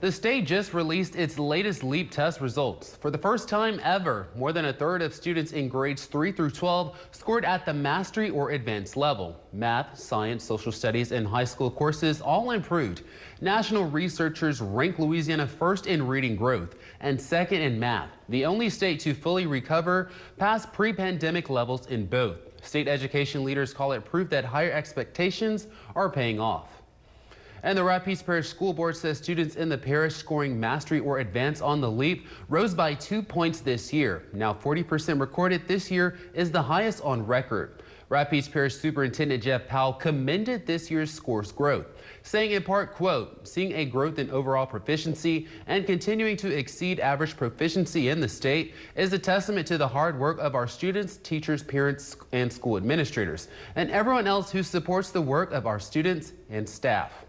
The state just released its latest LEAP test results. For the first time ever, more than a third of students in grades 3 through 12 scored at the mastery or advanced level. Math, science, social studies, and high school courses all improved. National researchers rank Louisiana first in reading growth and second in math, the only state to fully recover past pre-pandemic levels in both. State education leaders call it proof that higher expectations are paying off. And the Rapides Parish School Board says students in the parish scoring mastery or advance on the LEAP rose by 2 points this year. Now 40% recorded this year is the highest on record. Rapides Parish Superintendent Jeff Powell commended this year's scores growth, saying in part, quote, seeing a growth in overall proficiency and continuing to exceed average proficiency in the state is a testament to the hard work of our students, teachers, parents, and school administrators, and everyone else who supports the work of our students and staff.